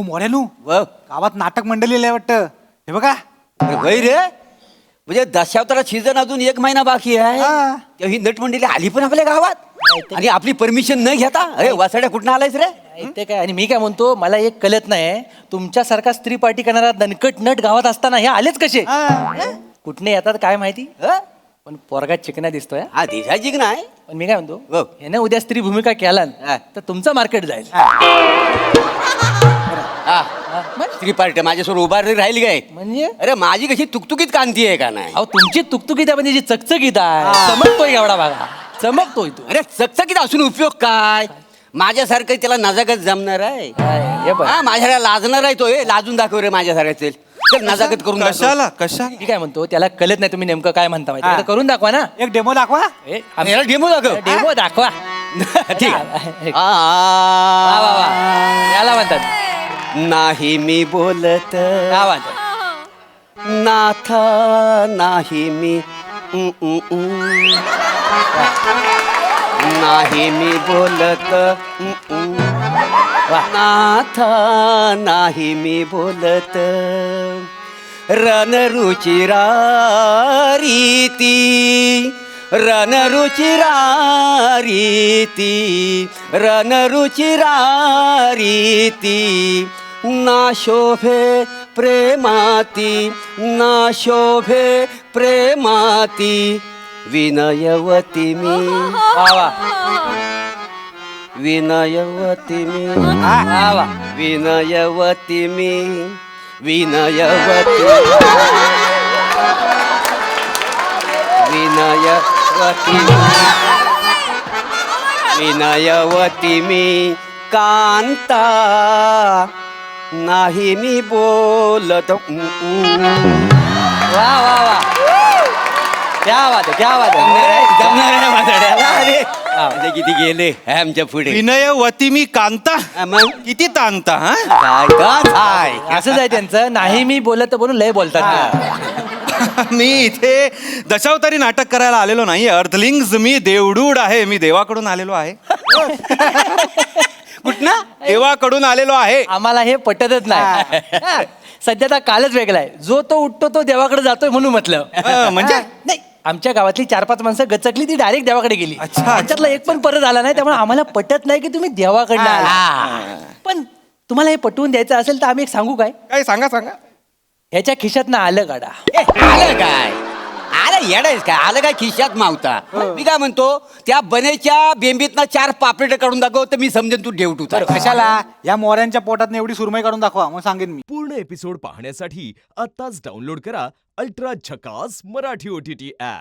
हो मोऱ्यानू व गावात नाटक मंडळी लय वाटतं हे बघा. वय रे म्हणजे दशावतारा सीझन अजून 1 महिना बाकी आहे हा. तेव्हा ही नटमंडळी आली पण आपल्या गावात आणि आपली परमिशन न घेता अरे वासाड्या कुठं आलायस रे? ते काय आणि मी काय म्हणतो मला एक कळत नाही तुमच्यासारखा स्त्री पार्टी करणारा दणकट नट गावात असताना हे आलेच कसे कुठने येतात काय माहिती ह? पण पोरगा चिकना दिसतोय हा दिसायची की नाही पण मी काय म्हणतो हो. ह्याने उद्या स्त्री भूमिका केला हा. तर तुमचं मार्केट जाईल हा स्त्री पार्टी माझ्यासमोर उभा राहील काय? म्हणजे अरे माझी कशी तुकतुकीत कांती आहे का नाही? अहो तुमची तुकतुकीत आहे म्हणजे जी चकचकीत आहे चमकतोय एवढा भागा चमकतोय तू अरे चकचकीत असून उपयोग काय? माझ्यासारखं त्याला नजाकत जमणार आहे हे बघ हा माझ्याला लाजणार आहे तो लाजून दाखव रे माझ्यासारखं चल नजाकत करून दाखव. कशाला मी काय म्हणतो त्याला कळत नाही तुम्ही नेमकं काय म्हणता माहिती हा. आता करून दाखवा ना एक डेमो दाखवा. याला डेमो दाखव डेमो दाखवा ठीक आहे वा, वा, वा. याला म्हणतात नाही मी बोलत काय म्हणतात नाथा नाही मी नाही मी बोलत नाथा नाही मी बोलत रणरुचिरा रीती रणरुचिरा रीती रणरुचिरा रीती ना शोभे प्रेमाती ना शोभे प्रेमाती विनयवती मी वा वा विनयवती मी वा वा विनयवती मी विनयवती विनयवती विनयवती मी कांता नाही मी बोलत वा वा वा क्या बात आहे क्या बात जमणार आहे माझ्याला अरे हा. आता किती गेले आमच्या पुढे विनयवती मी कांता मग किती तांता हा काय का काय असंच आहे त्यांचं नाही मी बोलत बोलून लय बोलतात ते. मी इथे दशावतारी नाटक करायला आलेलो नाही अर्थलिंग्स मी देवडूड आहे मी देवाकडून आलेलो आहे कुठनं देवाकडून आलेलो आहे. आम्हाला हे पटतच नाही हा. सध्या तर कालच वेगळा आहे जो तो उठतो तो देवाकडे जातोय म्हणून म्हटलं म्हणजे नाही आमच्या गावातली 4-5 माणसं गचकली ती डायरेक्ट देवाकडे गेली अच्छा. त्याच्यातला एक पण परत आला नाही त्यामुळे आम्हाला पटत नाही की तुम्ही देवाकडनं आला पण तुम्हाला हे पटवून द्यायचं असेल तर आम्ही एक सांगू काय काय सांगा सांगा. ह्याच्या खिशात आलं काढा आलं काय आलं येडायच काय आलं काय खिशात मावता मी काय म्हणतो त्या बनेच्या बेंबीतनं 4 पापलेट काढून दाखव तर मी समजेन तू ठेवतो कशाला या मोऱ्यांच्या पोटात एवढी सुरमई काढून दाखवा मग सांगेन मी. पूर्ण एपिसोड पाहण्यासाठी आताच डाउनलोड करा अल्ट्रा झकास मराठी OTT ऍप.